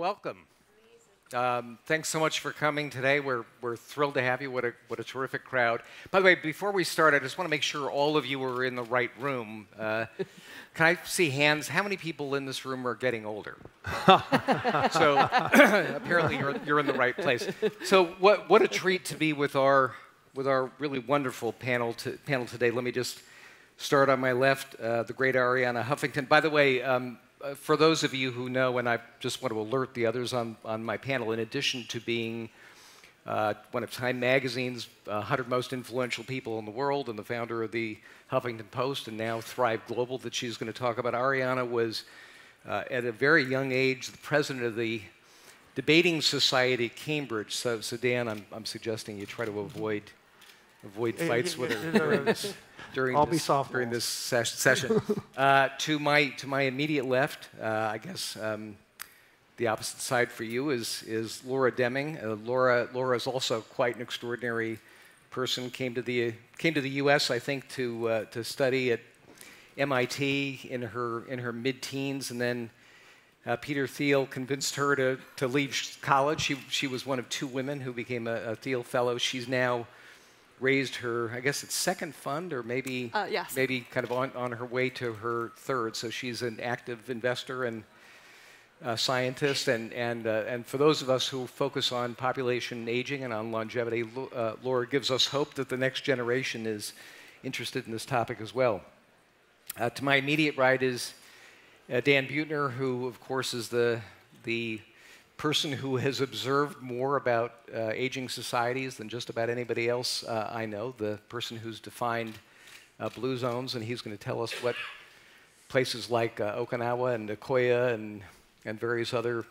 welcome. Thanks so much for coming today. We're thrilled to have you. What a terrific crowd. By the way, before we start, I just want to make sure all of you are in the right room. Can I see hands? How many people in this room are getting older? So apparently you're in the right place. So what a treat to be with our really wonderful panel today. Let me just start on my left, the great Arianna Huffington. By the way, for those of you who know, and I just want to alert the others on my panel, in addition to being one of Time Magazine's 100 most influential people in the world and the founder of the Huffington Post and now Thrive Global that she's going to talk about, Arianna was, at a very young age, the president of the Debating Society at Cambridge. So Dan, I'm suggesting you try to avoid fights with her during this session. To my immediate left, I guess the opposite side for you is Laura Deming. Laura is also quite an extraordinary person. Came to the U.S. I think to study at MIT in her mid-teens, and then Peter Thiel convinced her to leave college. She was one of two women who became a Thiel Fellow. She's now raised her, I guess it's second fund, or maybe yes. maybe kind of on her way to her third. So she's an active investor and scientist, and for those of us who focus on population aging and on longevity, Laura gives us hope that the next generation is interested in this topic as well. To my immediate right is Dan Buettner, who of course is the person who has observed more about aging societies than just about anybody else I know, the person who's defined blue zones, and he's going to tell us what places like Okinawa and Nicoya and various other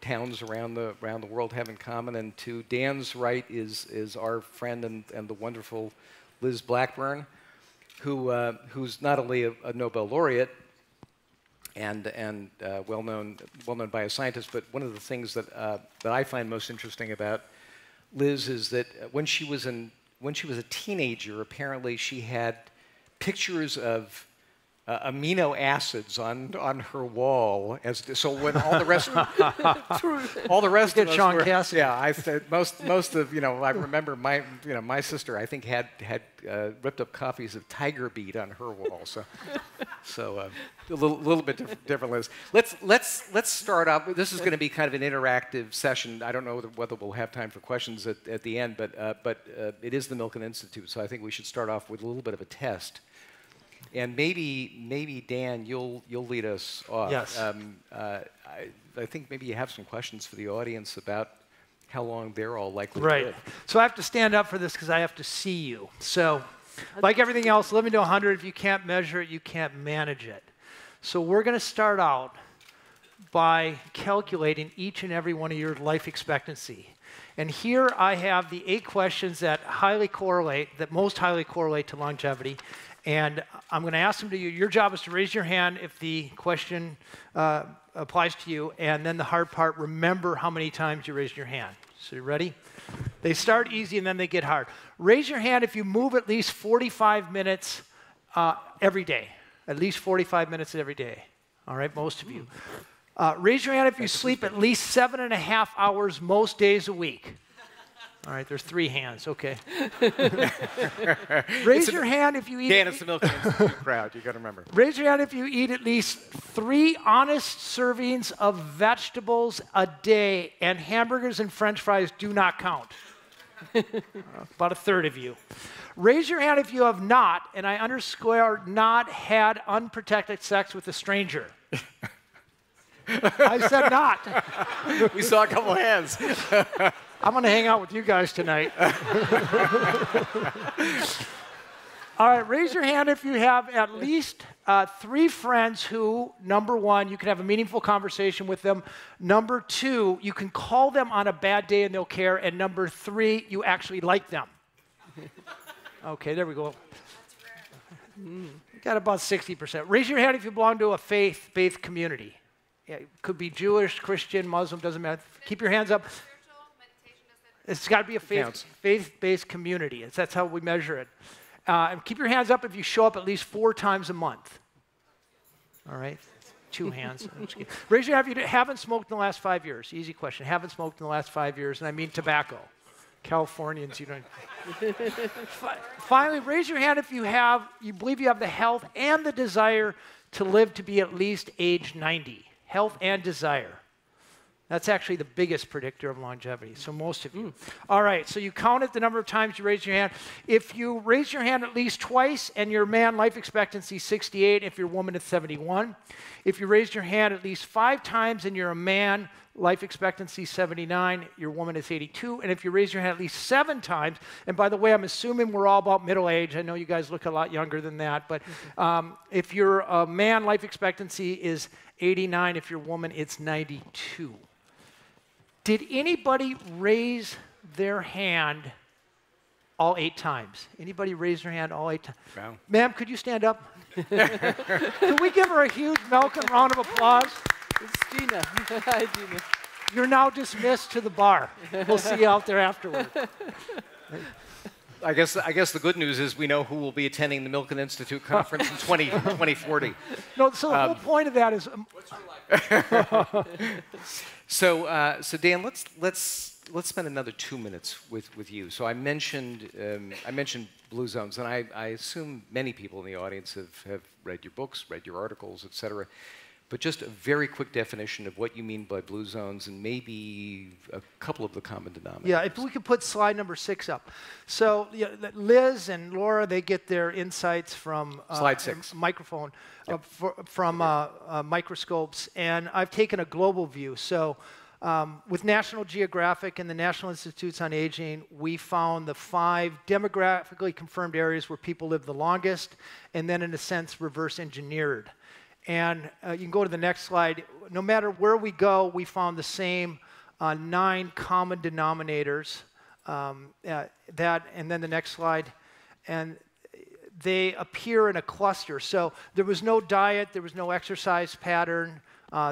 towns around the world have in common. And to Dan's right is our friend and the wonderful Liz Blackburn, who's not only a Nobel laureate and well-known bioscientist, but one of the things that I find most interesting about Liz is that when she was a teenager, apparently she had pictures of amino acids on her wall. So when all the rest of us Sean were, Cassidy. yeah, I said most of I remember my sister I think had ripped up copies of Tiger Beat on her wall. So a little bit different, Liz. Let's start off. This is going to be kind of an interactive session. I don't know whether we'll have time for questions at the end, but it is the Milken Institute, so I think we should start off with a little bit of a test. And maybe Dan, you'll lead us off. Yes. I think maybe you have some questions for the audience about how long they're all likely to live. So I have to stand up for this because I have to see you. So like everything else, living to 100, if you can't measure it, you can't manage it. So we're going to start out by calculating each and every one of your life expectancy. And here I have the 8 questions that most highly correlate to longevity. And I'm going to ask them to you. Your job is to raise your hand if the question applies to you. And then the hard part, remember how many times you raised your hand. So you ready? They start easy and then they get hard. Raise your hand if you move at least 45 minutes every day. At least 45 minutes every day. All right, most of you. Raise your hand if you sleep at least 7.5 hours most days a week. All right, there's 3 hands. Okay. Raise your hand if you eat. Dan, it's the Milken Institute crowd. You got to remember. Raise your hand if you eat at least 3 honest servings of vegetables a day, and hamburgers and French fries do not count. About a third of you. Raise your hand if you have not, and I underscore not, had unprotected sex with a stranger. I said not. We saw a couple hands. I'm going to hang out with you guys tonight. All right, raise your hand if you have at least 3 friends who, number 1, you can have a meaningful conversation with them. Number 2, you can call them on a bad day and they'll care. And number 3, you actually like them. Okay, there we go. Got about 60%. Raise your hand if you belong to a faith community. Yeah, it could be Jewish, Christian, Muslim, doesn't matter. Keep your hands up. It's got to be a faith-based community. That's how we measure it. And keep your hands up if you show up at least 4 times a month. All right? 2 hands. Raise your hand if you haven't smoked in the last 5 years. Easy question. Haven't smoked in the last 5 years, and I mean tobacco. Californians, you don't. Finally, raise your hand if you believe you have the health and the desire to live to be at least age 90. Health and desire. That's actually the biggest predictor of longevity, so most of you. All right, so you counted the number of times you raised your hand. If you raise your hand at least twice and you're a man, life expectancy 68. If you're a woman, it's 71. If you raised your hand at least 5 times and you're a man, life expectancy 79. Your woman is 82. And if you raise your hand at least 7 times, and by the way, I'm assuming we're all about middle age. I know you guys look a lot younger than that, but if you're a man, life expectancy is 89. If you're a woman, it's 92. Did anybody raise their hand all 8 times? Anybody raise their hand all 8 times? Wow. Ma'am, could you stand up? Can we give her a huge Milken round of applause? It's Gina. Hi, Gina. You're now dismissed to the bar. We'll see you out there afterward. I guess the good news is we know who will be attending the Milken Institute conference in 2040. No, so the whole point of that is. What's your life? So Dan, let's spend another 2 minutes with you. So I mentioned blue zones, and I assume many people in the audience have read your books, read your articles, et cetera. But just a very quick definition of what you mean by blue zones and maybe a couple of the common denominators. Yeah, if we could put slide number 6 up. So yeah, Liz and Laura, they get their insights from slide 6. Microphone, yep. From microscopes. And I've taken a global view. So with National Geographic and the National Institutes on Aging, we found the 5 demographically confirmed areas where people live the longest, and then in a sense reverse engineered. And you can go to the next slide. No matter where we go, we found the same 9 common denominators. And then the next slide. And they appear in a cluster. So there was no diet, there was no exercise pattern,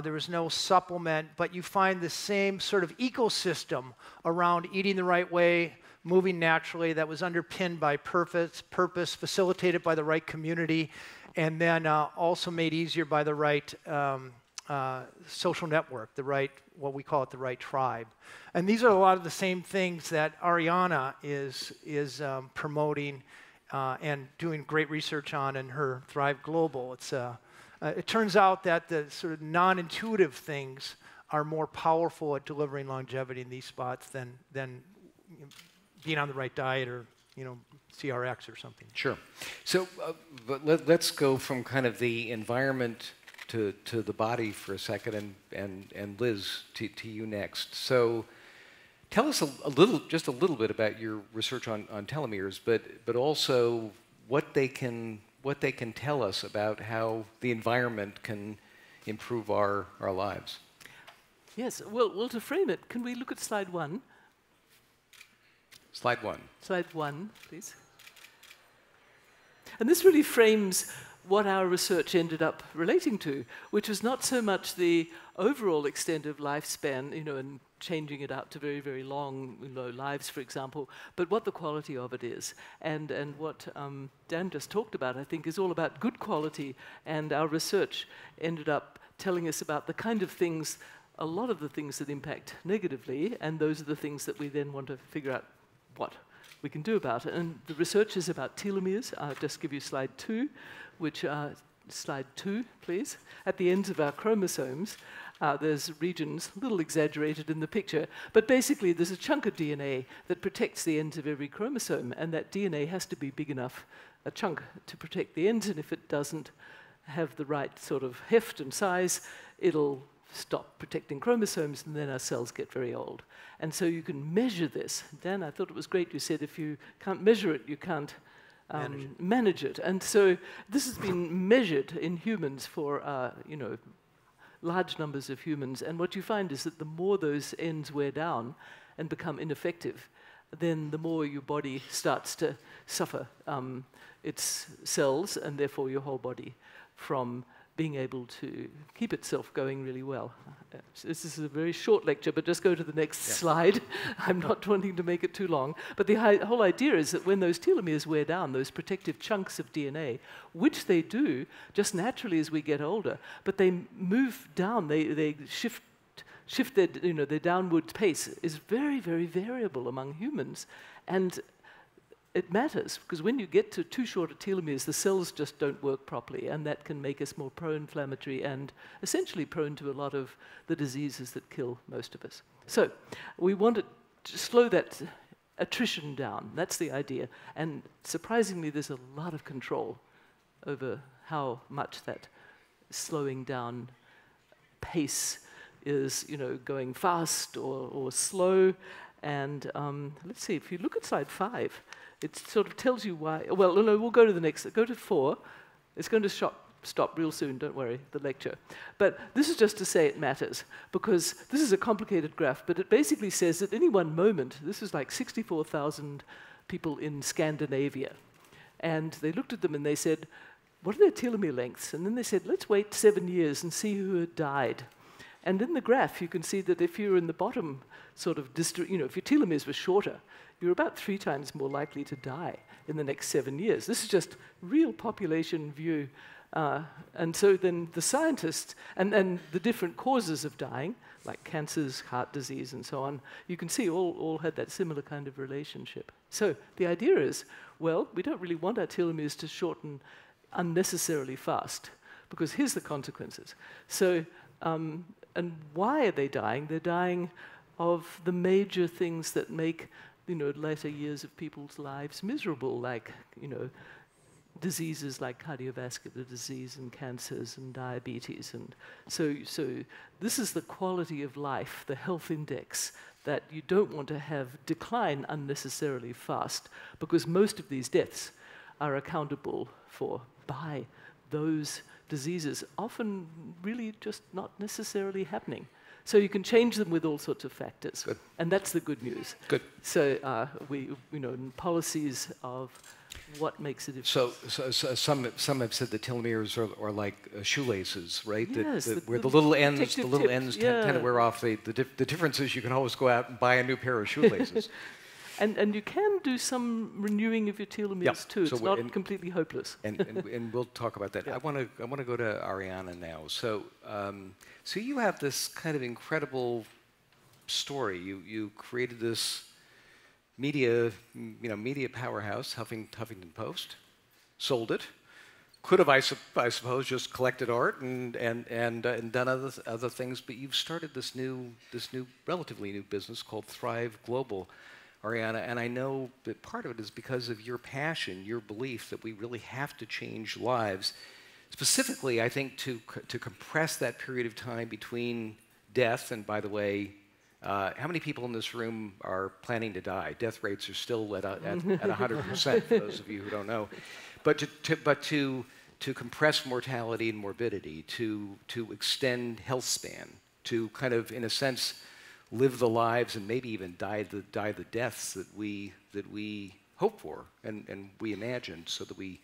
there was no supplement, but you find the same sort of ecosystem around eating the right way, moving naturally, that was underpinned by purpose, facilitated by the right community, and then also made easier by the right social network, what we call it, the right tribe. And these are a lot of the same things that Arianna is promoting and doing great research on in her Thrive Global. It turns out that the sort of non-intuitive things are more powerful at delivering longevity in these spots than being on the right diet or CRX or something. Sure. So but let's go from kind of the environment to the body for a second, and Liz, to you next. So tell us just a little bit about your research on telomeres, but also what they can tell us about how the environment can improve our lives. Yes. Well, to frame it, can we look at slide 1? Slide 1. Slide 1, please. And this really frames what our research ended up relating to, which was not so much the overall extent of lifespan, and changing it out to very, very long lives, for example, but what the quality of it is. And what Dan just talked about, I think, is all about good quality, and our research ended up telling us about the kind of things, a lot of the things that impact negatively, and those are the things that we then want to figure out what we can do about it. And the research is about telomeres. I'll just give you slide 2, which slide 2, please. At the ends of our chromosomes, there's regions, a little exaggerated in the picture, but basically there's a chunk of DNA that protects the ends of every chromosome, and that DNA has to be big enough, a chunk, to protect the ends, and if it doesn't have the right sort of heft and size, it'll stop protecting chromosomes, and then our cells get very old. And so you can measure this. Dan, I thought it was great you said if you can't measure it, you can't manage it. And so this has been measured in humans for, large numbers of humans. And what you find is that the more those ends wear down and become ineffective, then the more your body starts to suffer its cells, and therefore your whole body, from being able to keep itself going really well. This is a very short lecture, but just go to the next slide. I'm not wanting to make it too long. But the whole idea is that when those telomeres wear down, those protective chunks of DNA, which they do just naturally as we get older, but they move down, they shift their, their downward pace is very, very variable among humans. And it matters, because when you get to too short of telomeres, the cells just don't work properly, and that can make us more pro-inflammatory and essentially prone to a lot of the diseases that kill most of us. So we want to slow that attrition down. That's the idea. And surprisingly, there's a lot of control over how much that slowing down pace is, going fast or slow. And let's see, if you look at slide 5, it sort of tells you why. Well, no, we'll go to the next. Go to 4. It's going to stop real soon, don't worry, the lecture. But this is just to say it matters, because this is a complicated graph, but it basically says at any one moment, this is like 64,000 people in Scandinavia. And they looked at them and they said, what are their telomere lengths? And then they said, let's wait 7 years and see who had died. And in the graph, you can see that if you're in the bottom sort of district, if your telomeres were shorter, you're about 3 times more likely to die in the next 7 years. This is just real population view. And so then the scientists, and the different causes of dying, like cancers, heart disease, and so on, you can see all had that similar kind of relationship. So the idea is, well, we don't really want our telomeres to shorten unnecessarily fast, because here's the consequences. So, and why are they dying? They're dying of the major things that make later years of people's lives miserable, like, diseases like cardiovascular disease and cancers and diabetes. And so this is the quality of life, the health index, that you don't want to have decline unnecessarily fast, because most of these deaths are accountable for by those diseases, often really just not necessarily happening. So you can change them with all sorts of factors. Good. And that's the good news. Good. So policies of what makes a difference. So some have said the telomeres are like shoelaces, right? Yes, Where the little ends yeah. tend to wear off. The difference is you can always go out and buy a new pair of shoelaces. And you can do some renewing of your telomeres too. It's not completely hopeless. and we'll talk about that. Yeah. I want to go to Arianna now. So you have this kind of incredible story. You created this media powerhouse, Huffington Post, sold it. Could have, I suppose, just collected art and done other things. But you've started this relatively new business called Thrive Global, Arianna, and I know that part of it is because of your passion, your belief that we really have to change lives. Specifically, I think to compress that period of time between death, and by the way, how many people in this room are planning to die? Death rates are still at 100% for those of you who don't know. But to compress mortality and morbidity, to extend health span, to kind of, in a sense, live the lives and maybe even die the deaths that we hope for and we imagine, so that we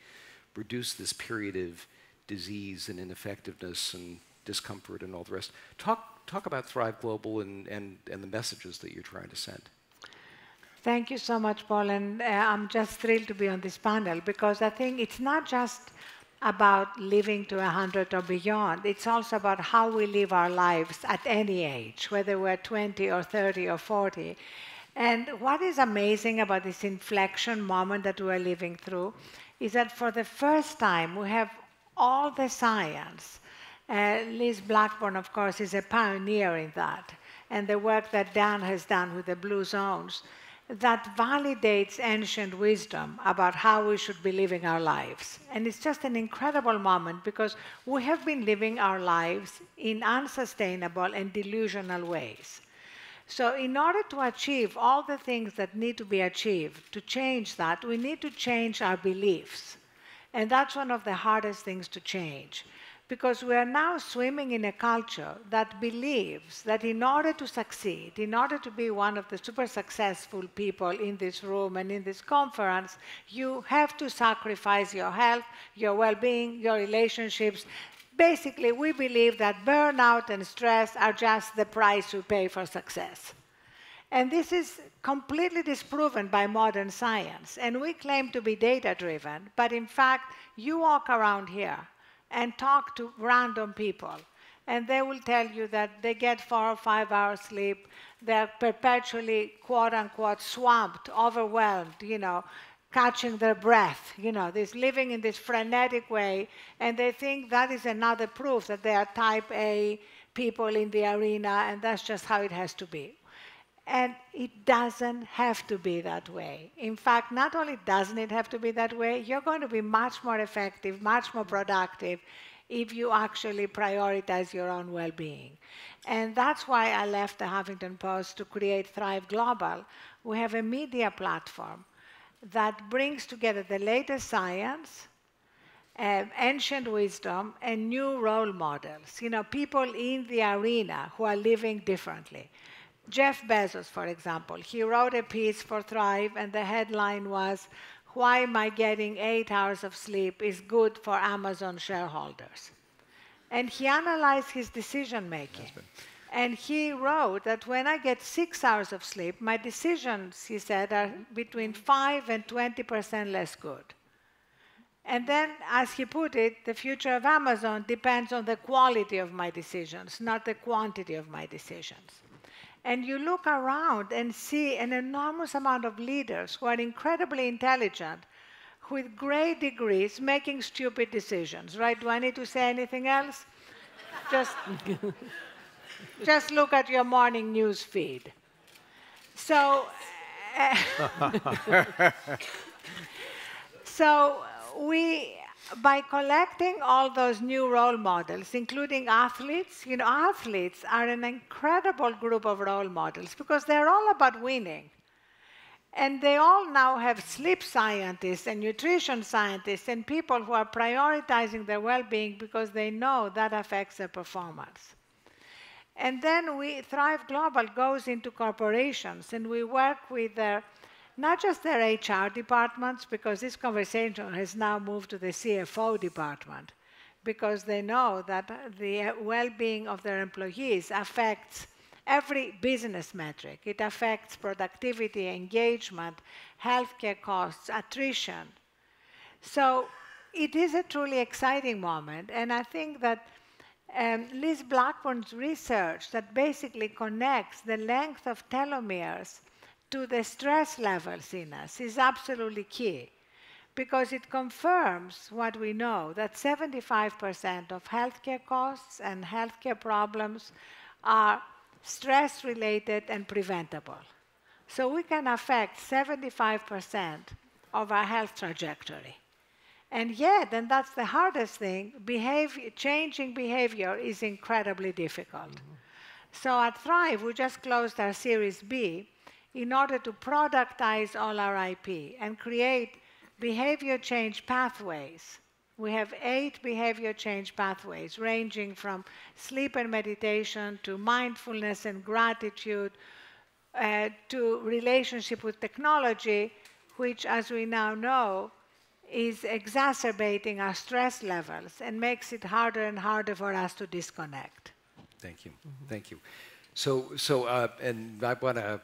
reduce this period of disease and ineffectiveness and discomfort and all the rest. Talk about Thrive Global and the messages that you're trying to send. Thank you so much, Paul, and I'm just thrilled to be on this panel, because I think it's not just about living to 100 or beyond. It's also about how we live our lives at any age, whether we're 20 or 30 or 40. And what is amazing about this inflection moment that we're living through is that for the first time we have all the science. Liz Blackburn, of course, is a pioneer in that. And the work that Dan has done with the blue zones, that validates ancient wisdom about how we should be living our lives. And it's just an incredible moment, because we have been living our lives in unsustainable and delusional ways. So in order to achieve all the things that need to be achieved, to change that, we need to change our beliefs. And that's one of the hardest things to change, because we are now swimming in a culture that believes that in order to succeed, in order to be one of the super successful people in this room and in this conference, you have to sacrifice your health, your well-being, your relationships. basically, we believe that burnout and stress are just the price we pay for success. And this is completely disproven by modern science. And we claim to be data-driven, but in fact, you walk around here and talk to random people, and they will tell you that they get 4 or 5 hours sleep, they're perpetually, quote-unquote, swamped, overwhelmed, catching their breath, this living in this frenetic way, and they think that is another proof that they are type A people in the arena, and that's just how it has to be. And it doesn't have to be that way. In fact, not only doesn't it have to be that way, you're going to be much more effective, much more productive if you actually prioritize your own well-being. And that's why I left the Huffington Post to create Thrive Global. We have a media platform that brings together the latest science, ancient wisdom, and new role models. People in the arena who are living differently. Jeff Bezos, for example, he wrote a piece for Thrive, and the headline was, "Why my getting 8 hours of sleep is good for Amazon shareholders." And he analyzed his decision-making. And he wrote that when I get 6 hours of sleep, my decisions, he said, are between 5 and 20% less good. And then, as he put it, the future of Amazon depends on the quality of my decisions, not the quantity of my decisions. And you look around and see an enormous amount of leaders who are incredibly intelligent, with great degrees, making stupid decisions, right? Do I need to say anything else? Just look at your morning news feed. So, by collecting all those new role models, including athletes, athletes are an incredible group of role models because they're all about winning. And they all now have sleep scientists and nutrition scientists and people who are prioritizing their well-being because they know that affects their performance. And then Thrive Global goes into corporations, and we work with not just their HR departments, because this conversation has now moved to the CFO department, because they know that the well-being of their employees affects every business metric. It affects productivity, engagement, healthcare costs, attrition. So it is a truly exciting moment, and I think that Liz Blackburn's research that basically connects the length of telomeres to the stress levels in us is absolutely key, because it confirms what we know, that 75% of healthcare costs and healthcare problems are stress-related and preventable. So we can affect 75% of our health trajectory. And yet, and that's the hardest thing, changing behavior is incredibly difficult. So at Thrive, we just closed our Series B in order to productize all our IP and create behavior change pathways. We have 8 behavior change pathways, ranging from sleep and meditation to mindfulness and gratitude to relationship with technology, which, as we now know, is exacerbating our stress levels and makes it harder and harder for us to disconnect. Thank you. Thank you. And I want to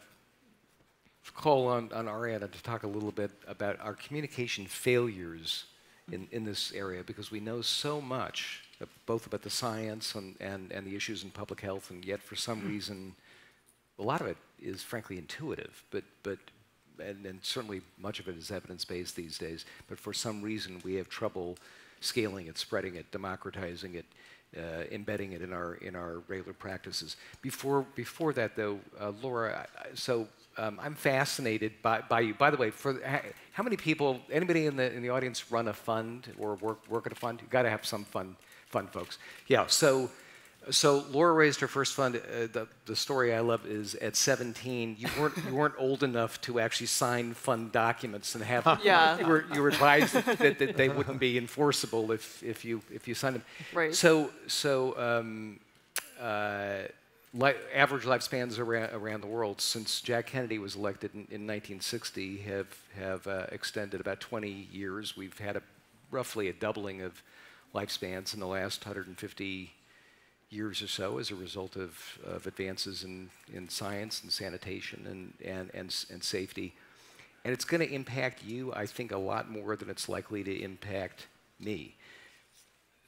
call on Arianna to talk a little bit about our communication failures in this area, because we know so much, both about the science and the issues in public health, and yet for some reason, a lot of it is frankly intuitive, and certainly much of it is evidence-based these days, but for some reason we have trouble scaling it, spreading it, democratizing it, embedding it in our regular practices. Before that, though, Laura, I'm fascinated by you. By the way, how many people, anybody in the audience run a fund or work at a fund? You've got to have some fun folks. Yeah. So Laura raised her first fund. The story I love is at 17, you weren't old enough to actually sign fund documents and have. Yeah. You were advised that they wouldn't be enforceable if you signed them. Right. Average lifespans around the world since Jack Kennedy was elected in 1960 have extended about 20 years. We've had roughly a doubling of lifespans in the last 150 years or so as a result of advances in science and sanitation and safety. And it's going to impact you, I think, a lot more than it's likely to impact me.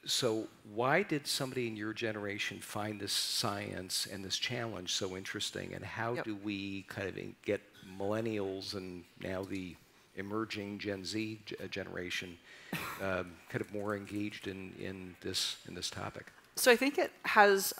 So why did somebody in your generation find this science and this challenge so interesting? And how do we kind of get millennials and now the emerging Gen Z generation kind of more engaged in this topic? So I think it has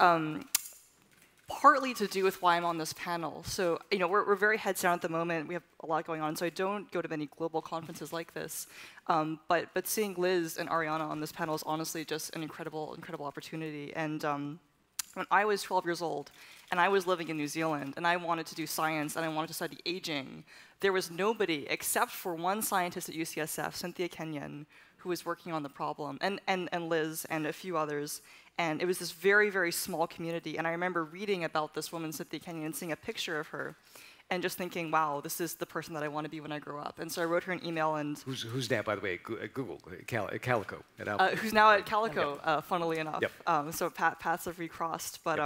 partly to do with why I'm on this panel. So, you know, we're very heads down at the moment. We have a lot going on, so I don't go to many global conferences like this. But seeing Liz and Arianna on this panel is honestly just an incredible opportunity. And when I was 12 years old, and I was living in New Zealand, and I wanted to do science, and I wanted to study aging, there was nobody except for one scientist at UCSF, Cynthia Kenyon, who was working on the problem, and Liz and a few others. And it was this very, very small community. And I remember reading about this woman, Cynthia Kenyon, and seeing a picture of her, and just thinking, wow, this is the person that I want to be when I grow up. And so I wrote her an email. And who's now, by the way, at Google, Calico. Who's now at Calico, funnily enough. Yep. So paths have recrossed. But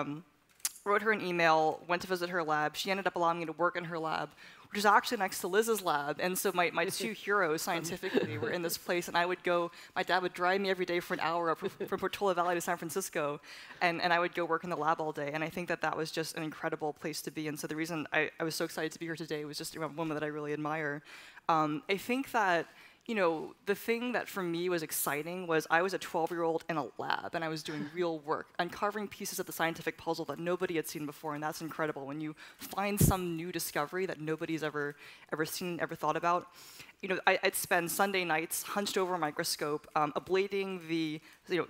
wrote her an email, went to visit her lab. She ended up allowing me to work in her lab, which is actually next to Liz's lab. And so my two heroes scientifically were in this place. And I would go, my dad would drive me every day for an hour up from Portola Valley to San Francisco. And I would go work in the lab all day. And I think that was just an incredible place to be. And so the reason I was so excited to be here today was just a woman that I really admire. I think that, you know, the thing that for me was exciting was I was a 12-year-old in a lab, and I was doing real work, uncovering pieces of the scientific puzzle that nobody had seen before, and that's incredible when you find some new discovery that nobody's ever seen, ever thought about. You know, I'd spend Sunday nights hunched over a microscope, ablating the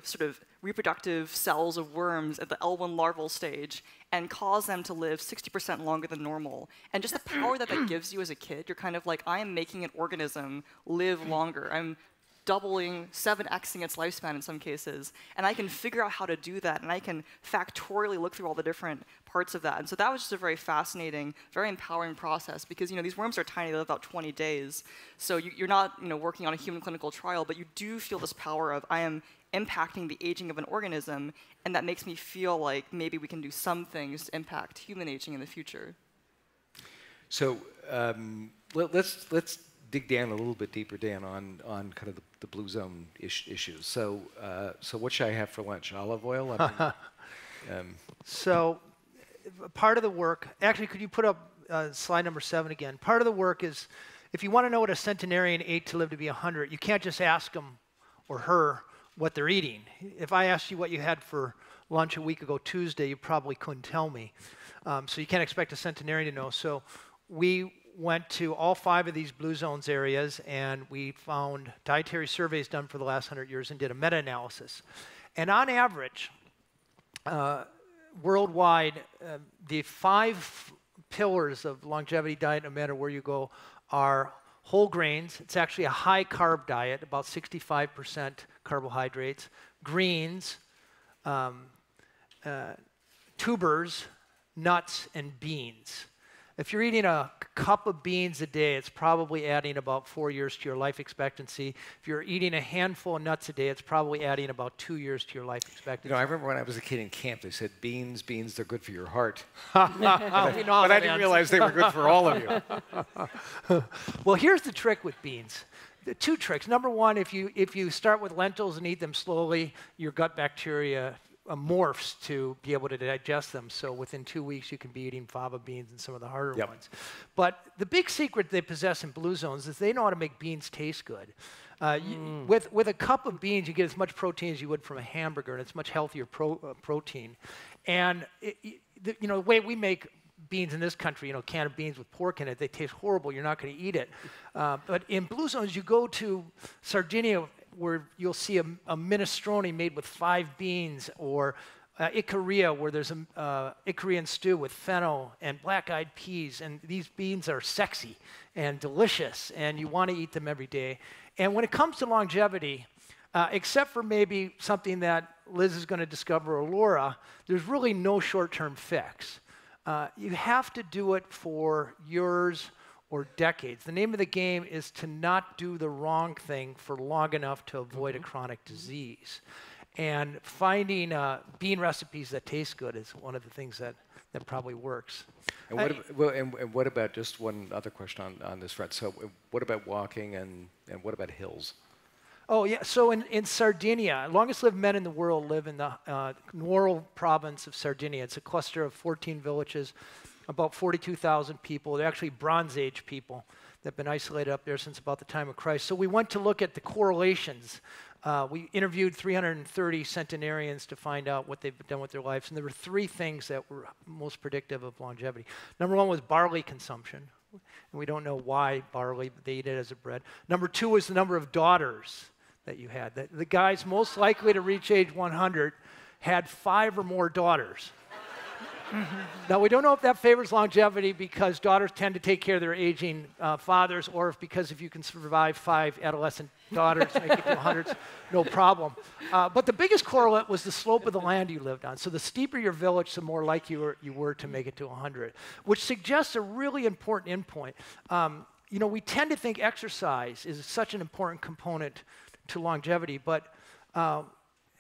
sort of reproductive cells of worms at the L1 larval stage, and cause them to live 60% longer than normal. And just the power that gives you as a kid, you're kind of like, I am making an organism live longer. I'm doubling, 7xing its lifespan in some cases. And I can figure out how to do that, and I can factorially look through all the different parts of that. And so that was just a very fascinating, very empowering process, because, you know, these worms are tiny, they live about 20 days. So you're not, you know, working on a human clinical trial, but you do feel this power of, I am impacting the aging of an organism, and that makes me feel like maybe we can do some things to impact human aging in the future. So let's dig down a little bit deeper, Dan, on kind of the blue zone issues. So what should I have for lunch? Olive oil? So part of the work, actually, could you put up slide number 7 again? Part of the work is, if you want to know what a centenarian ate to live to be 100, you can't just ask him or her what they're eating. If I asked you what you had for lunch a week ago Tuesday, you probably couldn't tell me. So you can't expect a centenarian to know. So we went to all 5 of these blue zones areas, and we found dietary surveys done for the last 100 years and did a meta-analysis. And on average, worldwide, the 5 pillars of longevity diet, no matter where you go, are whole grains. It's actually a high-carb diet, about 65% carbohydrates. Greens, tubers, nuts, and beans. If you're eating a cup of beans a day, it's probably adding about 4 years to your life expectancy. If you're eating a handful of nuts a day, it's probably adding about 2 years to your life expectancy. You know, I remember when I was a kid in camp, they said, beans, they're good for your heart. But I didn't realize they were good for all of you. Well, here's the trick with beans. The 2 tricks. Number 1, if you start with lentils and eat them slowly, your gut bacteria morphs to be able to digest them. So within 2 weeks, you can be eating fava beans and some of the harder ones. But the big secret they possess in blue zones is they know how to make beans taste good. With a cup of beans, you get as much protein as you would from a hamburger, and it's much healthier protein. And the way we make beans in this country, a can of beans with pork in it, they taste horrible. You're not going to eat it. But in blue zones, you go to Sardinia, where you'll see a minestrone made with 5 beans, or Ikaria, where there's a Icarian stew with fennel and black-eyed peas, and these beans are sexy and delicious, and you want to eat them every day. And when it comes to longevity, except for maybe something that Liz is going to discover, or Laura, there's really no short-term fix. You have to do it for yours or decades. The name of the game is to not do the wrong thing for long enough to avoid a chronic disease. And finding bean recipes that taste good is one of the things that probably works. And what about, just one other question on this front, so what about walking and what about hills? Oh, yeah. So in Sardinia, longest lived men in the world live in the Nuoro province of Sardinia. It's a cluster of 14 villages, about 42,000 people. They're actually Bronze Age people that have been isolated up there since about the time of Christ. So we went to look at the correlations. We interviewed 330 centenarians to find out what they've done with their lives. And there were three things that were most predictive of longevity. Number one was barley consumption. And we don't know why barley, but they eat it as a bread. Number two was the number of daughters that you had. The guys most likely to reach age 100 had 5 or more daughters. Now, we don't know if that favors longevity because daughters tend to take care of their aging fathers, or if you can survive 5 adolescent daughters, make it to 100, no problem. But the biggest correlate was the slope of the land you lived on. So the steeper your village, the more likely you were to make it to 100, which suggests a really important endpoint. We tend to think exercise is such an important component to longevity, but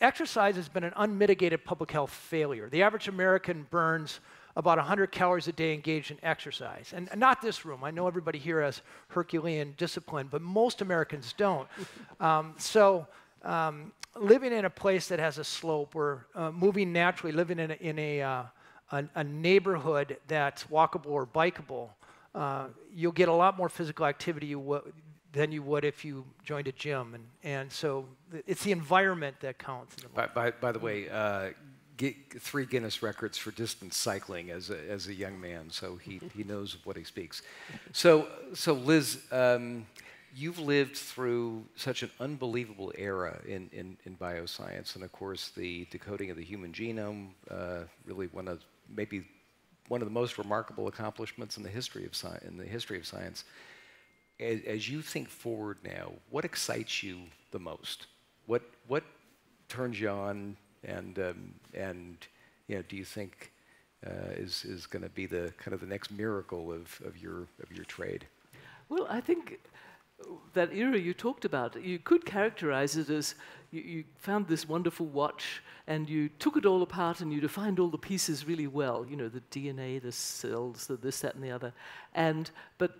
exercise has been an unmitigated public health failure. The average American burns about 100 calories a day engaged in exercise. And not this room. I know everybody here has Herculean discipline, but most Americans don't. Living in a place that has a slope, or moving naturally, living in a neighborhood that's walkable or bikeable, you'll get a lot more physical activity than you would if you joined a gym. And so it's the environment that counts. By the way, 3 Guinness records for distance cycling as a young man, so he knows what he speaks. So Liz, you've lived through such an unbelievable era in bioscience, and of course the decoding of the human genome, really maybe one of the most remarkable accomplishments in the history of science. As you think forward now, what excites you the most? What turns you on, and do you think is going to be the kind of the next miracle of your trade? Well, I think that era you talked about, you could characterize it as you found this wonderful watch and you took it all apart and you defined all the pieces really well. The DNA, the cells, the this, that, and the other, but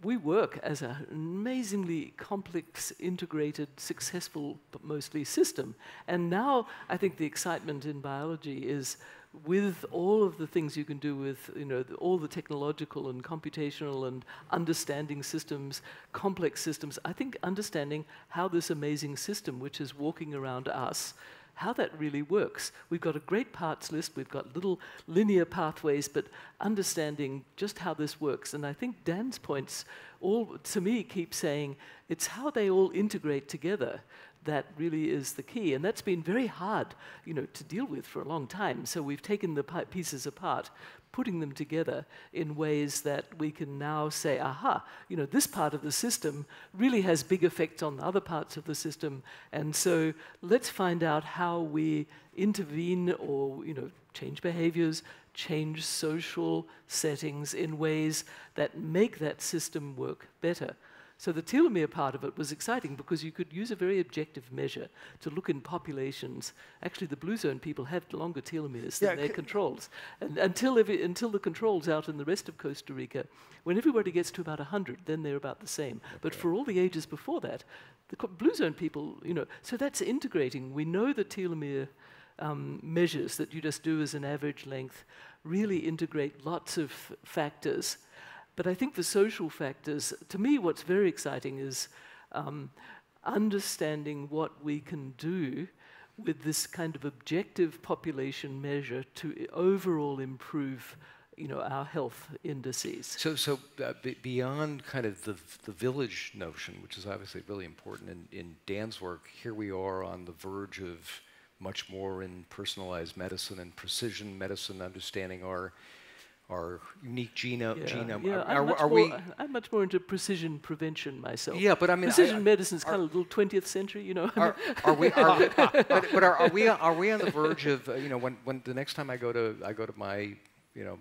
we work as an amazingly complex, integrated, successful, but mostly system. And now I think the excitement in biology is with all of the things you can do with all the technological and computational and understanding systems, complex systems. I think understanding how this amazing system, which is walking around us, how that really works. We've got a great parts list, we've got little linear pathways, but understanding just how this works. And I think Dan's points all, to me, keep saying it's how they all integrate together that really is the key. And that's been very hard, to deal with for a long time. So we've taken the pieces apart, putting them together in ways that we can now say, aha, this part of the system really has big effects on the other parts of the system. And so let's find out how we intervene or, change behaviors, change social settings in ways that make that system work better. So the telomere part of it was exciting because you could use a very objective measure to look in populations. Actually, the blue zone people have longer telomeres than their controls. And until the controls out in the rest of Costa Rica, when everybody gets to about 100, then they're about the same. Okay. But for all the ages before that, the blue zone people, so that's integrating. We know the telomere measures that you just do as an average length really integrate lots of factors. But I think the social factors, to me, what's very exciting is understanding what we can do with this kind of objective population measure to overall improve, our health indices. So beyond kind of the village notion, which is obviously really important in Dan's work, here we are on the verge of much more in personalized medicine and precision medicine, understanding our unique genome. Yeah, I'm much more into precision prevention myself. Yeah, but I mean, precision medicine is kind of a little 20th century, Are we on the verge of when the next time I go to my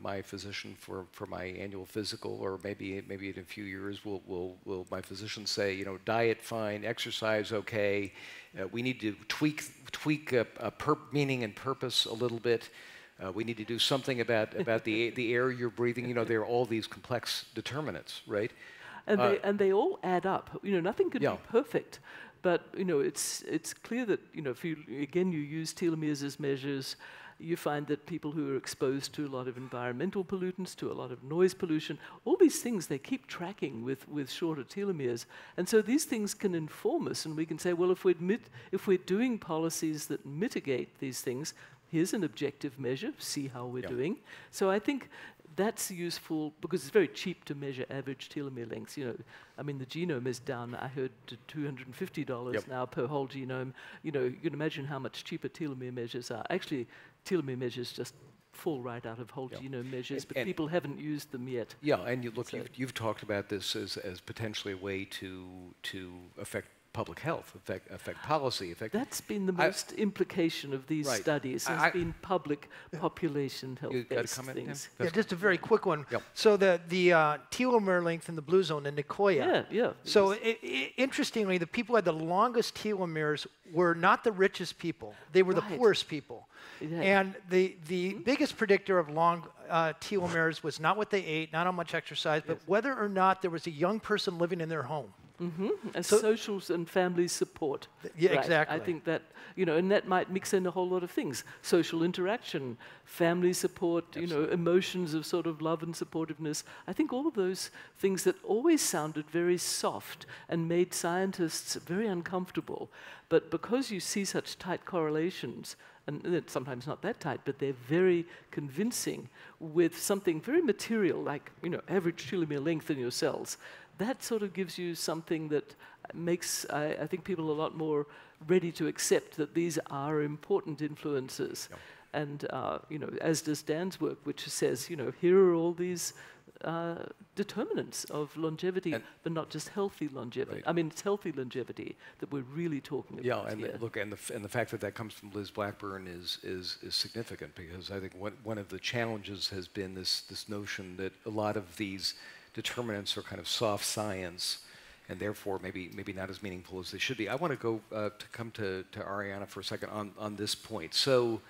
my physician for my annual physical, or maybe in a few years will my physician say, diet fine, exercise okay, we need to tweak meaning and purpose a little bit. We need to do something about the air you're breathing. There are all these complex determinants, right? And they all add up. Nothing can be perfect, but it's clear that if you use telomeres as measures, you find that people who are exposed to a lot of environmental pollutants, to a lot of noise pollution, all these things they keep tracking with shorter telomeres. And so these things can inform us, and we can say, well, if we're doing policies that mitigate these things, here's an objective measure, see how we're doing. So I think that's useful because it's very cheap to measure average telomere lengths. The genome is down, I heard, to $250 now per whole genome. You can imagine how much cheaper telomere measures are. Actually, telomere measures just fall right out of whole genome measures, but people haven't used them yet. Yeah, and you've talked about this as potentially a way to affect public health, affect policy. That's been the most implication of these studies, has been public population health-based things. Yeah, just a very quick one. Yep. So the telomere length in the blue zone, in Nicoya. So interestingly, the people who had the longest telomeres were not the richest people. They were the poorest people. And the biggest predictor of long telomeres was not what they ate, not how much exercise, but whether or not there was a young person living in their home. Social and family support. Yeah, exactly. I think that, and that might mix in a whole lot of things. Social interaction, family support, emotions of sort of love and supportiveness. I think all of those things that always sounded very soft and made scientists very uncomfortable. But because you see such tight correlations, and it's sometimes not that tight, but they're very convincing with something very material, like, average telomere length in your cells, that sort of gives you something that makes, I think, people a lot more ready to accept that these are important influences. And, as does Dan's work, which says, here are all these determinants of longevity, but not just healthy longevity. I mean, it's healthy longevity that we're really talking about here. Look, and the fact that comes from Liz Blackburn is significant, because I think one of the challenges has been this notion that a lot of these determinants are kind of soft science, and therefore maybe not as meaningful as they should be. I want to go to come to Arianna for a second on this point. So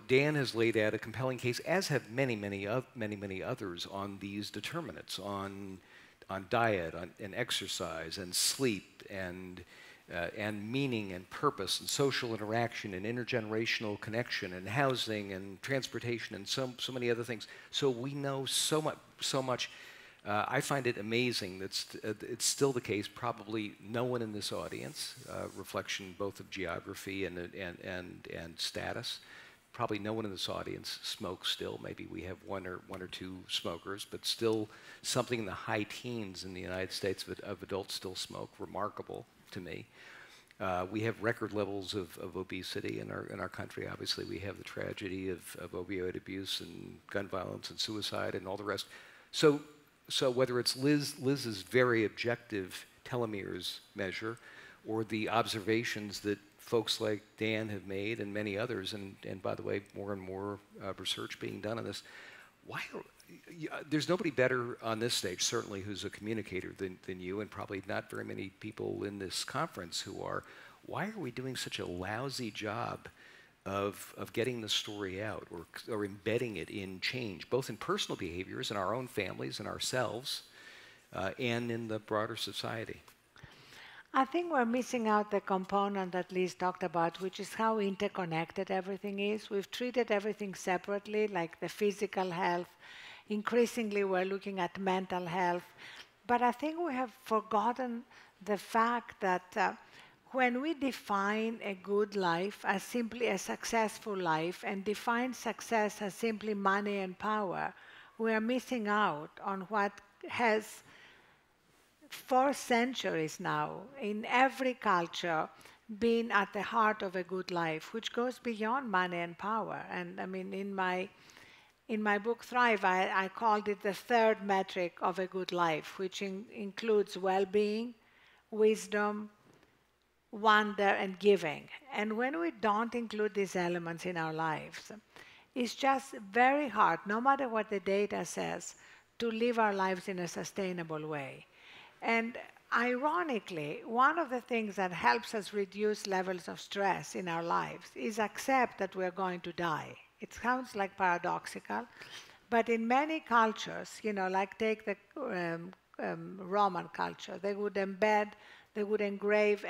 Dan has laid out a compelling case, as have many others, on these determinants, on diet, and exercise, and sleep, and meaning, and purpose, and social interaction, and intergenerational connection, and housing, and transportation, and so many other things. So we know so much. I find it amazing that it's still the case. Probably no one in this audience, reflection both of geography and status. Probably no one in this audience smokes still. Maybe we have one or two smokers, but still something in the high teens in the United States of adults still smoke. Remarkable to me. We have record levels of obesity in our country. Obviously, we have the tragedy of opioid abuse and gun violence and suicide and all the rest. So whether it's Liz's very objective telomeres measure, or the observations that folks like Dan have made, and many others, and by the way, more and more research being done on this, there's nobody better on this stage, certainly, who's a communicator than you, and probably not very many people in this conference who are. Why are we doing such a lousy job of getting the story out, or embedding it in change, both in personal behaviors, in our own families and ourselves, and in the broader society? I think we're missing out the component that Liz talked about, which is how interconnected everything is. We've treated everything separately, like the physical health. Increasingly, we're looking at mental health. But I think we have forgotten the fact that when we define a good life as simply a successful life, and define success as simply money and power, we are missing out on what has, for centuries now, in every culture, been at the heart of a good life, which goes beyond money and power. And I mean, in my book Thrive, I called it the third metric of a good life, which includes well-being, wisdom, wonder, and giving. And when we don't include these elements in our lives, it's just very hard, no matter what the data says, to live our lives in a sustainable way. And ironically, one of the things that helps us reduce levels of stress in our lives is accept that we're going to die. It sounds like paradoxical, but in many cultures, like take the Roman culture, they would engrave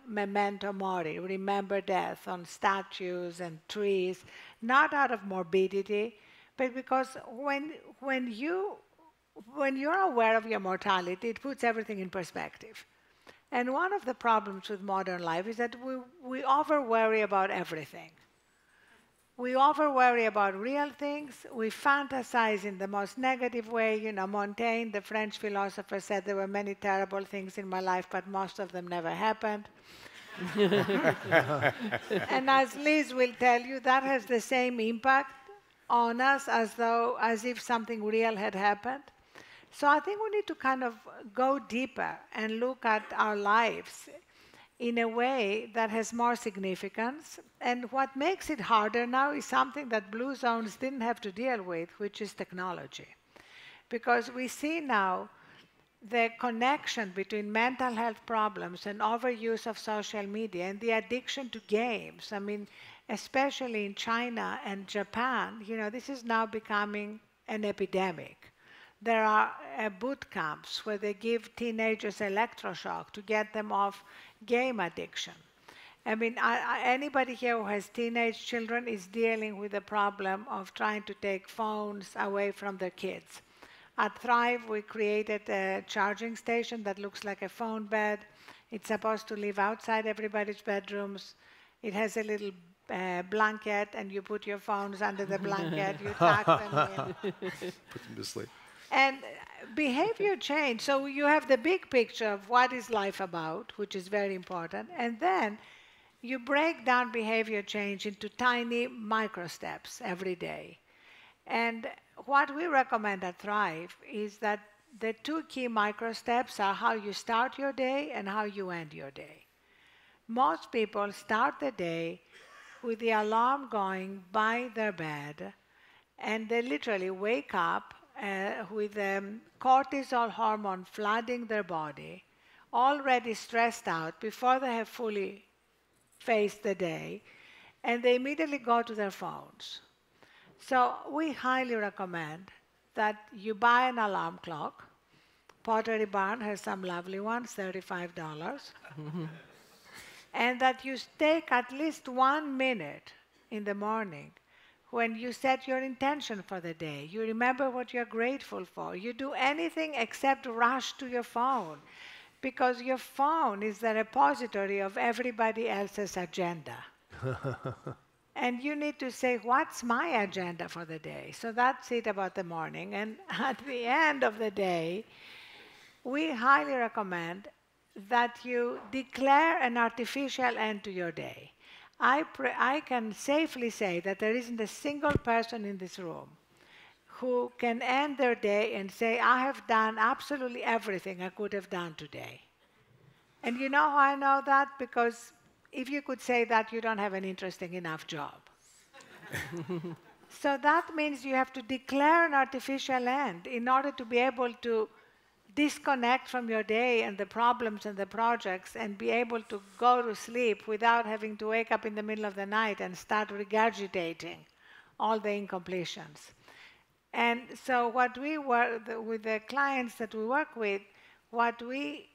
memento mori, remember death, on statues and trees, not out of morbidity, but because when you're aware of your mortality, it puts everything in perspective. And one of the problems with modern life is that we over-worry about everything. We over-worry about real things. We fantasize in the most negative way. Montaigne, the French philosopher, said there were many terrible things in my life, but most of them never happened. And as Liz will tell you, that has the same impact on us as if something real had happened. So I think we need to kind of go deeper and look at our lives in a way that has more significance. And what makes it harder now is something that blue zones didn't have to deal with, which is technology. Because we see now the connection between mental health problems and overuse of social media and the addiction to games. I mean, especially in China and Japan, this is now becoming an epidemic. There are boot camps where they give teenagers electroshock to get them off game addiction. I mean, anybody here who has teenage children is dealing with the problem of trying to take phones away from their kids. At Thrive, we created a charging station that looks like a phone bed. It's supposed to live outside everybody's bedrooms. It has a little blanket, and you put your phones under the blanket. You tuck them in. Put them to sleep. And behavior change. So you have the big picture of what is life about, which is very important. And then you break down behavior change into tiny micro steps every day. And what we recommend at Thrive is that the two key micro steps are how you start your day and how you end your day. Most people start the day with the alarm going by their bed, and they literally wake up with cortisol hormone flooding their body, already stressed out before they have fully faced the day, and they immediately go to their phones. So we highly recommend that you buy an alarm clock. Pottery Barn has some lovely ones, $35. And that you take at least 1 minute in the morning when you set your intention for the day. You remember what you're grateful for. You do anything except rush to your phone, because your phone is the repository of everybody else's agenda. And you need to say, what's my agenda for the day? So that's it about the morning. And at the end of the day, we highly recommend that you declare an artificial end to your day. I can safely say that there isn't a single person in this room who can end their day and say, I have done absolutely everything I could have done today. And you know how I know that? Because if you could say that, you don't have an interesting enough job. So that means you have to declare an artificial end in order to be able to disconnect from your day and the problems and the projects and be able to go to sleep without having to wake up in the middle of the night and start regurgitating all the incompletions. And so what we work with the clients that we work with, what we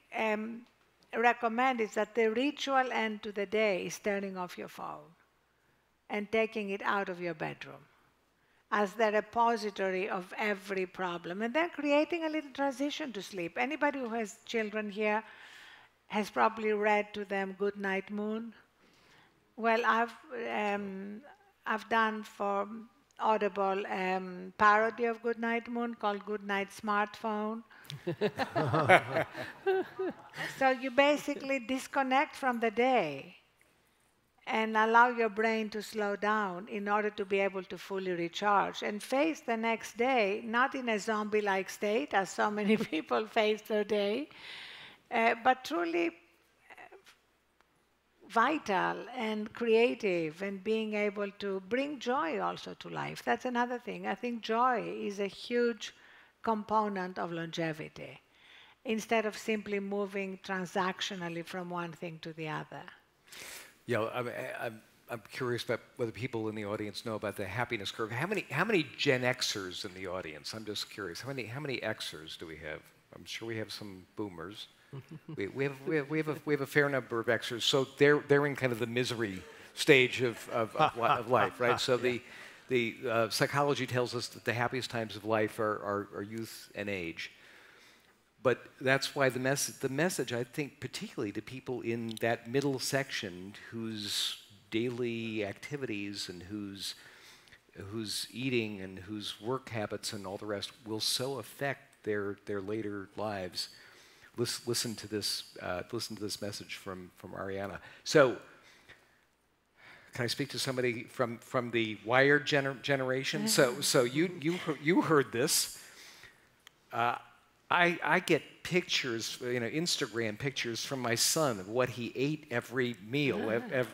recommend is that the ritual end to the day is turning off your phone and taking it out of your bedroom as the repository of every problem, and then creating a little transition to sleep. Anybody who has children here has probably read to them Good Night Moon. Well, I've done for Audible parody of Good Night Moon called Good Night Smartphone. So you basically disconnect from the day and allow your brain to slow down in order to be able to fully recharge and face the next day, not in a zombie-like state, as so many people face their day, but truly vital and creative and being able to bring joy also to life. That's another thing. I think joy is a huge component of longevity, instead of simply moving transactionally from one thing to the other. Yeah, I'm curious about whether people in the audience know about the happiness curve. How many Gen Xers in the audience? I'm just curious. How many Xers do we have? I'm sure we have some boomers. we have a fair number of Xers. So they're in kind of the misery stage of life, right? So the psychology tells us that the happiest times of life are youth and age. But that's why the message, I think, particularly to people in that middle section whose daily activities and whose eating and whose work habits and all the rest will so affect their later lives. Listen to this message from Arianna. So, can I speak to somebody from the Wired generation? So you heard this. I get pictures, Instagram pictures from my son of what he ate every meal,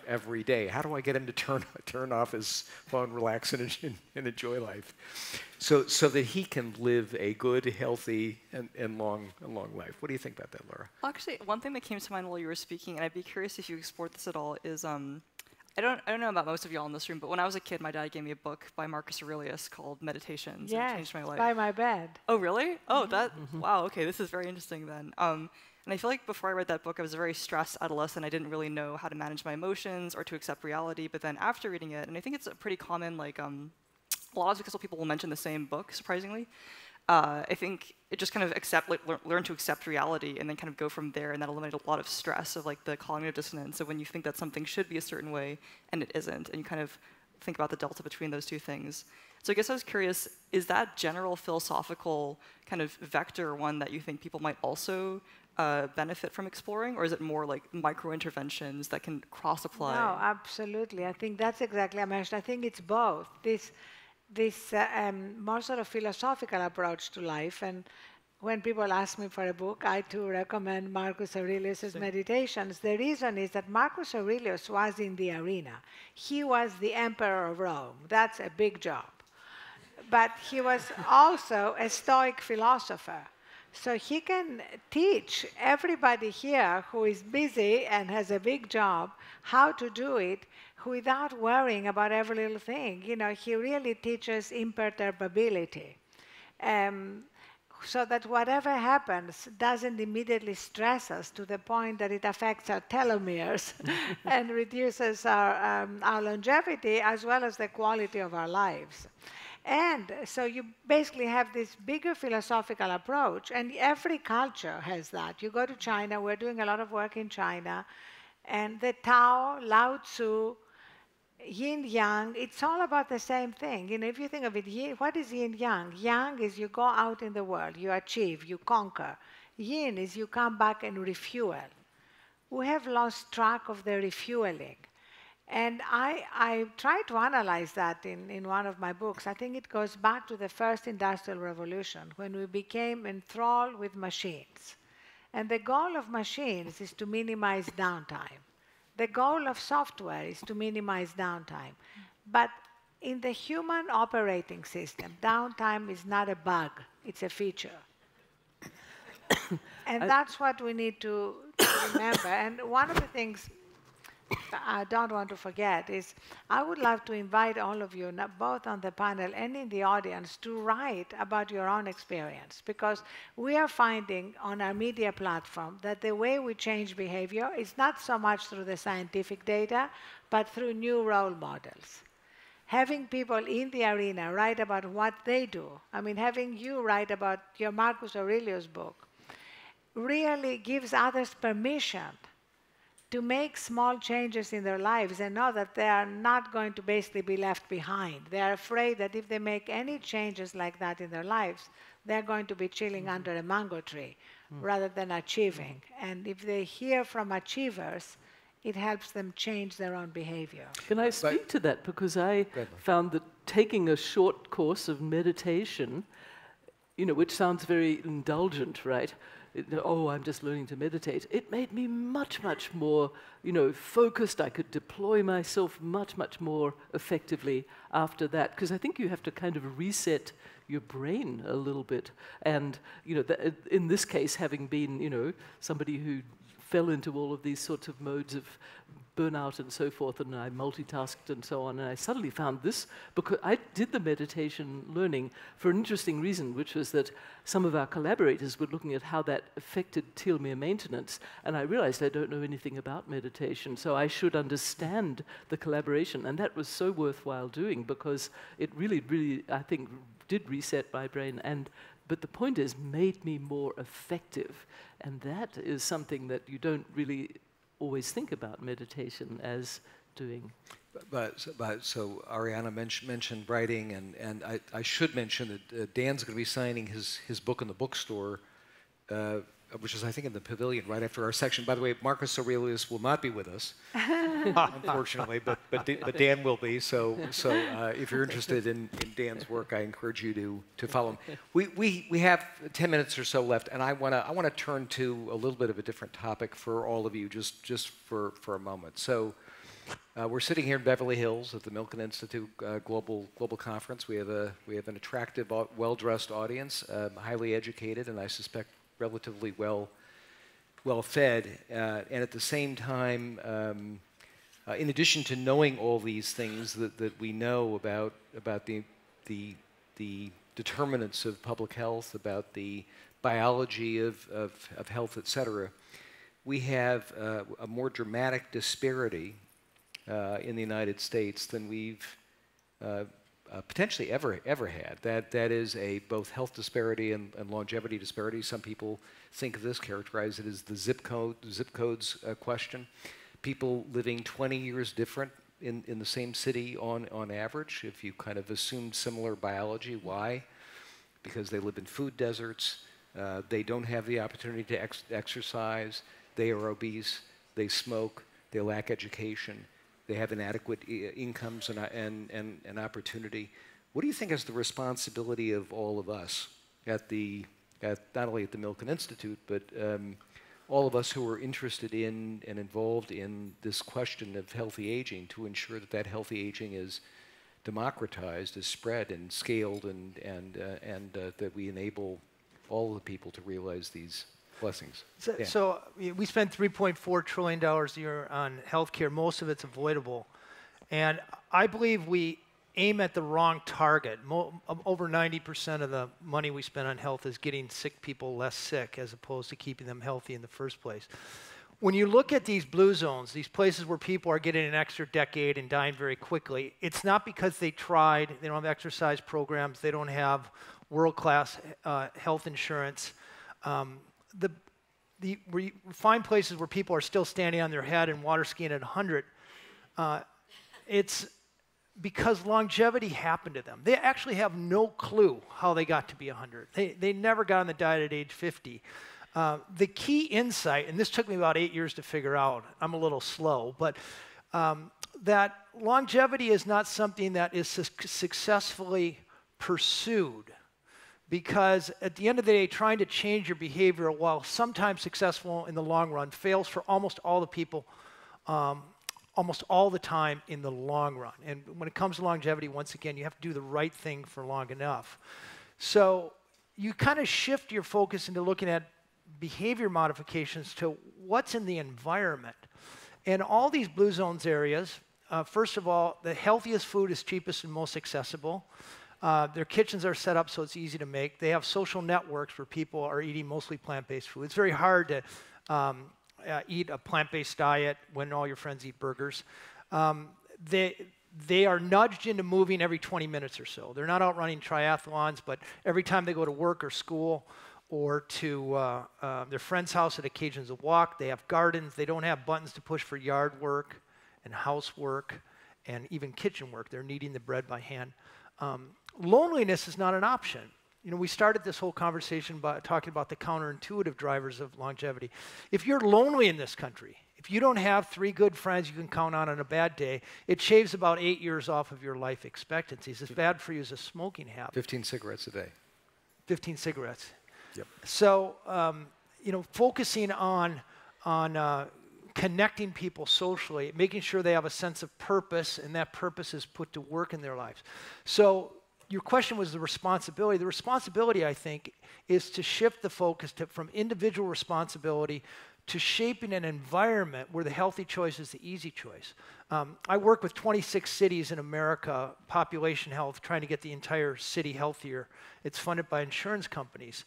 every day. How do I get him to turn off his phone, relax, and enjoy life, so that he can live a good, healthy, and long life? What do you think about that, Laura? Well, actually, one thing that came to mind while you were speaking, and I'd be curious if you explored this at all, is I don't know about most of y'all in this room, but when I was a kid, my dad gave me a book by Marcus Aurelius called Meditations. Yes, and it changed my life. by my bed. Oh, really? Oh, wow, okay, this is very interesting then. And I feel like before I read that book, I was a very stressed adolescent. I didn't really know how to manage my emotions or to accept reality. But then after reading it, and I think it's a pretty common, a lot of successful people will mention the same book, surprisingly. I think it just kind of learn to accept reality and then kind of go from there, and that eliminated a lot of stress of the cognitive dissonance. So when you think that something should be a certain way and it isn't, and you kind of think about the delta between those two things. So I guess I was curious, is that general philosophical kind of vector one that you think people might also benefit from exploring, or is it more like micro interventions that can cross-apply? No, absolutely. I think that's exactly, I think it's both. This more sort of philosophical approach to life. And when people ask me for a book, I too recommend Marcus Aurelius' Meditations. The reason is that Marcus Aurelius was in the arena. He was the emperor of Rome. That's a big job. But he was also a Stoic philosopher. So he can teach everybody here who is busy and has a big job how to do it without worrying about every little thing. He really teaches imperturbability. So that whatever happens doesn't immediately stress us to the point that it affects our telomeres and reduces our longevity as well as the quality of our lives. And so you basically have this bigger philosophical approach, and every culture has that. You go to China, we're doing a lot of work in China, and the Tao, Lao Tzu, yin yang, it's all about the same thing. If you think of it, what is yin yang? Yang is you go out in the world, you achieve, you conquer. Yin is you come back and refuel. We have lost track of the refueling. And I try to analyze that in one of my books. I think it goes back to the first industrial revolution, when we became enthralled with machines. And the goal of machines is to minimize downtime. The goal of software is to minimize downtime. But in the human operating system, downtime is not a bug, it's a feature. And that's what we need to remember. And one of the things I don't want to forget is I would love to invite all of you, both on the panel and in the audience, to write about your own experience, because we are finding on our media platform that the way we change behavior is not so much through the scientific data, but through new role models. Having people in the arena write about what they do, having you write about your Marcus Aurelius book, really gives others permission to make small changes in their lives and know that they are not going to basically be left behind. They are afraid that if they make any changes like that in their lives, they're going to be chilling under a mango tree rather than achieving. And if they hear from achievers, it helps them change their own behavior. Can I speak to that? Because I found that taking a short course of meditation, which sounds very indulgent, right? oh, I'm just learning to meditate. It made me much, much more, focused. I could deploy myself much, much more effectively after that, because I think you have to kind of reset your brain a little bit. And, in this case, having been, somebody who fell into all of these sorts of modes of burnout and so forth, and I multitasked and so on, and I suddenly found this, because I did the meditation learning for an interesting reason, which was that some of our collaborators were looking at how that affected telomere maintenance, and I realized I don't know anything about meditation, so I should understand the collaboration, and that was so worthwhile doing, because it really, really, I think, did reset my brain, but the point is, made me more effective, and that is something that you don't really always think about meditation as doing. So Arianna mentioned writing, and I should mention that Dan's going to be signing his book in the bookstore, which is, I think, in the pavilion right after our section. By the way, Marcus Aurelius will not be with us, unfortunately, but Dan will be. So if you're interested in Dan's work, I encourage you to follow him. We have 10 minutes or so left, and I want to turn to a little bit of a different topic for all of you, just for a moment. So we're sitting here in Beverly Hills at the Milken Institute Global Conference. We have an attractive, well-dressed audience, highly educated, and I suspect relatively well fed, and at the same time, in addition to knowing all these things that we know about the determinants of public health, about the biology of health, etc., we have a more dramatic disparity in the United States than we've potentially ever had. That is a both health disparity and longevity disparity. Some people think of this, characterize it as the zip codes question. People living 20 years different in the same city on average, if you kind of assume similar biology. Why? Because they live in food deserts. They don't have the opportunity to exercise. They are obese. They smoke. They lack education. They have inadequate incomes and opportunity. What do you think is the responsibility of all of us not only at the Milken Institute, but all of us who are interested in and involved in this question of healthy aging, to ensure that healthy aging is democratized, is spread and scaled, and that we enable all the people to realize these blessings. So we spend $3.4 trillion a year on healthcare. Most of it's avoidable. And I believe we aim at the wrong target. Over 90% of the money we spend on health is getting sick people less sick, as opposed to keeping them healthy in the first place. When you look at these blue zones, these places where people are getting an extra decade and dying very quickly, it's not because they tried, they don't have exercise programs, they don't have world-class health insurance. Where you find places where people are still standing on their head and water skiing at 100, it's because longevity happened to them. They actually have no clue how they got to be 100. They never got on the diet at age 50. The key insight, and this took me about 8 years to figure out, I'm a little slow, but that longevity is not something that is successfully pursued. Because at the end of the day, trying to change your behavior, while sometimes successful in the long run, fails for almost all the people, almost all the time in the long run. And when it comes to longevity, once again, you have to do the right thing for long enough. So you kind of shift your focus into looking at behavior modifications to what's in the environment. And all these blue zones areas, first of all, the healthiest food is cheapest and most accessible. Their kitchens are set up so it's easy to make. They have social networks where people are eating mostly plant-based food. It's very hard to eat a plant-based diet when all your friends eat burgers. They are nudged into moving every 20 minutes or so. They're not out running triathlons, but every time they go to work or school or to their friend's house, it occasions a walk. They have gardens. They don't have buttons to push for yard work and housework and even kitchen work. They're kneading the bread by hand. Loneliness is not an option. You know, we started this whole conversation by talking about the counterintuitive drivers of longevity. If you're lonely in this country, if you don't have 3 good friends you can count on a bad day, it shaves about 8 years off of your life expectancy. It's as bad for you as a smoking habit. 15 cigarettes a day. 15 cigarettes. Yep. So focusing on connecting people socially, making sure they have a sense of purpose, and that purpose is put to work in their lives. So your question was the responsibility. The responsibility, I think, is to shift the focus from individual responsibility to shaping an environment where the healthy choice is the easy choice. I work with 26 cities in America, population health, trying to get the entire city healthier. It's funded by insurance companies.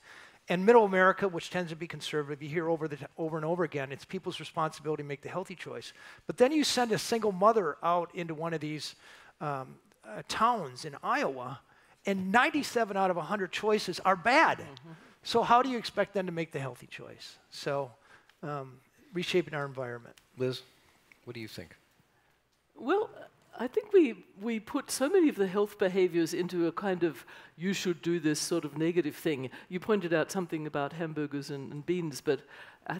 And middle America, which tends to be conservative, you hear over and over again, it's people's responsibility to make the healthy choice. But then you send a single mother out into one of these towns in Iowa, and 97 out of 100 choices are bad. Mm-hmm. So how do you expect them to make the healthy choice? So reshaping our environment. Liz, what do you think? Well, I think we put so many of the health behaviors into a kind of you should do this sort of negative thing. You pointed out something about hamburgers and beans, but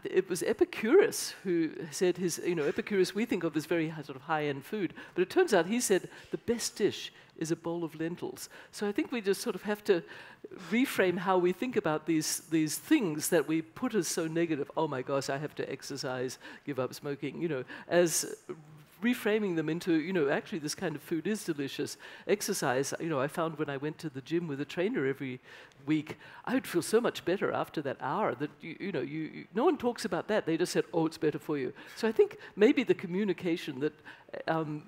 it was Epicurus who said Epicurus we think of as very sort of high-end food, but it turns out he said the best dish is a bowl of lentils. So I think we just sort of have to reframe how we think about these things that we put as so negative. Oh my gosh, I have to exercise, give up smoking, as reframing them into, actually this kind of food is delicious. Exercise, I found when I went to the gym with a trainer every week, I would feel so much better after that hour that, no one talks about that. They just said, oh, it's better for you. So I think maybe the communication that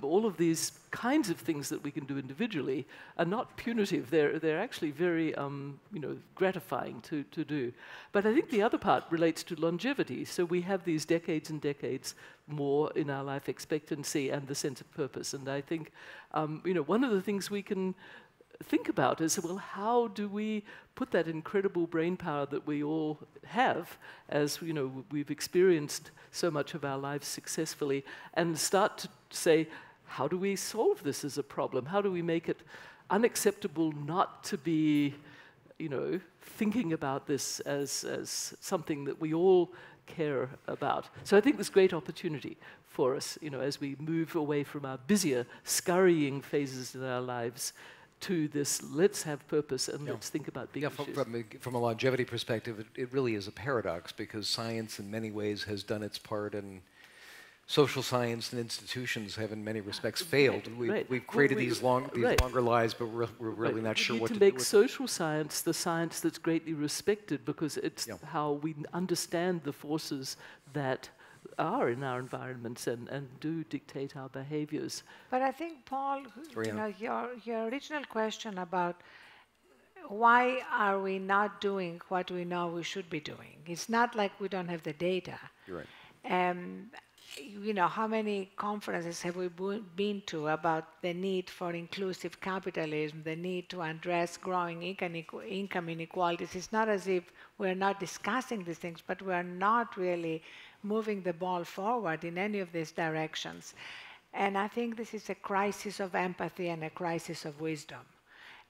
all of these kinds of things that we can do individually are not punitive. They're actually very, gratifying to do. But I think the other part relates to longevity. So we have these decades and decades more in our life expectancy and the sense of purpose. And I think, one of the things we can think about is, well, how do we put that incredible brain power that we all have, as we've experienced so much of our lives successfully, and start to say, how do we solve this as a problem? How do we make it unacceptable not to be, thinking about this as something that we all care about? So I think there's great opportunity for us, as we move away from our busier, scurrying phases in our lives to this, let's have purpose and let's think about big issues. From a longevity perspective, it really is a paradox, because science in many ways has done its part, and social science and institutions have in many respects failed. We've created these longer lives, but we're really not sure what to do. We need to make social science the science that's greatly respected, because it's how we understand the forces that are in our environments and do dictate our behaviors. But I think, Paul, your original question about why are we not doing what we know we should be doing? It's not like we don't have the data. You're right. How many conferences have we been to about the need for inclusive capitalism, the need to address growing income inequalities? It's not as if we're not discussing these things, but we're not really moving the ball forward in any of these directions. And I think this is a crisis of empathy and a crisis of wisdom.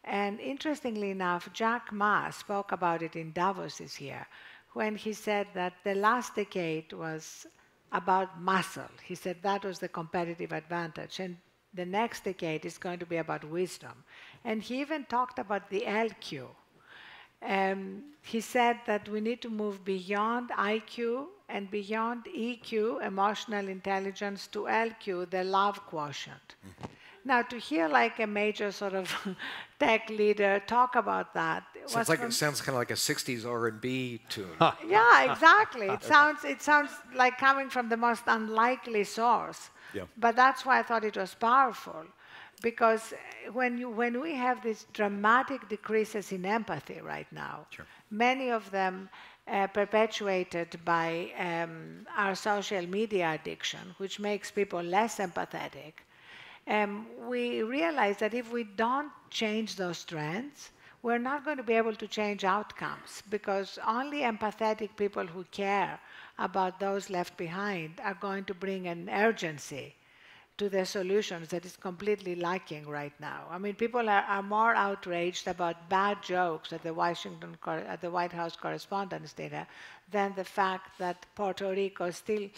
And interestingly enough, Jack Ma spoke about it in Davos this year, when he said that the last decade was about muscle. He said that was the competitive advantage. And the next decade is going to be about wisdom. And he even talked about the LQ. He said that we need to move beyond IQ and beyond EQ, emotional intelligence, to LQ, the love quotient. Mm-hmm. Now, to hear like a major sort of tech leader talk about that, it sounds kind of like a '60s R&B tune. Yeah, exactly. It sounds like coming from the most unlikely source. Yeah. But that's why I thought it was powerful, because when we have these dramatic decreases in empathy right now, sure, many of them perpetuated by our social media addiction, which makes people less empathetic. We realize that if we don't change those trends, we're not going to be able to change outcomes, because only empathetic people who care about those left behind are going to bring an urgency to the solutions that is completely lacking right now. I mean, people are more outraged about bad jokes at the White House Correspondents' Dinner than the fact that Puerto Rico still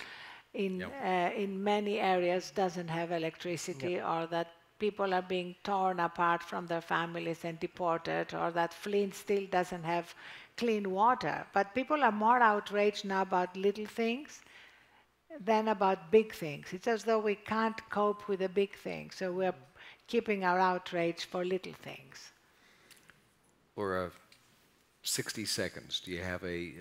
in many areas doesn't have electricity, or that people are being torn apart from their families and deported, or that Flint still doesn't have clean water. But people are more outraged now about little things than about big things. It's as though we can't cope with the big things, so we're keeping our outrage for little things. Laura, 60 seconds. Do you have a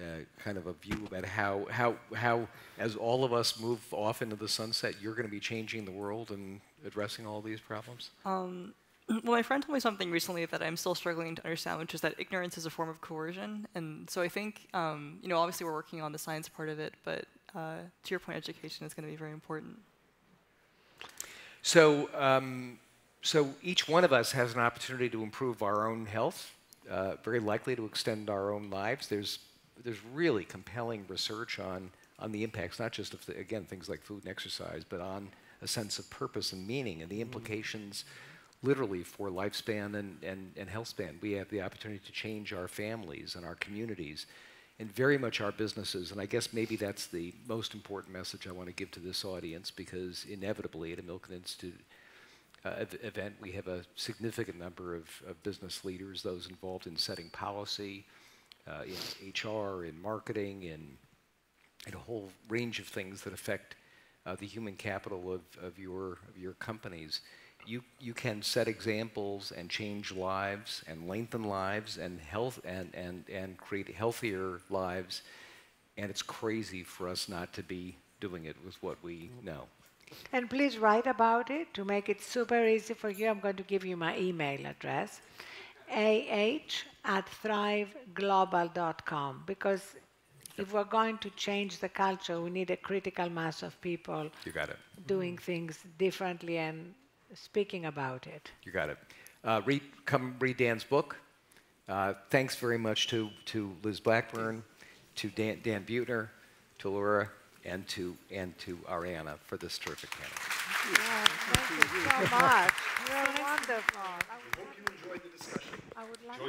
kind of a view about how, as all of us move off into the sunset, you're going to be changing the world and addressing all these problems? Well, my friend told me something recently that I'm still struggling to understand, which is that ignorance is a form of coercion. And so I think, obviously we're working on the science part of it, but to your point, education is going to be very important. So, so each one of us has an opportunity to improve our own health, very likely to extend our own lives. There's really compelling research on the impacts, not just of, again, things like food and exercise, but on a sense of purpose and meaning and the implications literally for lifespan and health span. We have the opportunity to change our families and our communities and very much our businesses. And I guess maybe that's the most important message I want to give to this audience, because inevitably at a Milken Institute event, we have a significant number of business leaders, those involved in setting policy, in HR, in marketing, in a whole range of things that affect the human capital of your companies. You can set examples and change lives and lengthen lives and health and create healthier lives, and it's crazy for us not to be doing it with what we know. And please write about it. To make it super easy for you, I'm going to give you my email address, ah@thriveglobal.com, because if we're going to change the culture, we need a critical mass of people doing things differently and speaking about it. You got it. Come read Dan's book. Thanks very much to Liz Blackburn, to Dan Buettner, to Laura, and to Arianna for this terrific panel. Thank you so much. You're wonderful. I hope you enjoyed the discussion. I would like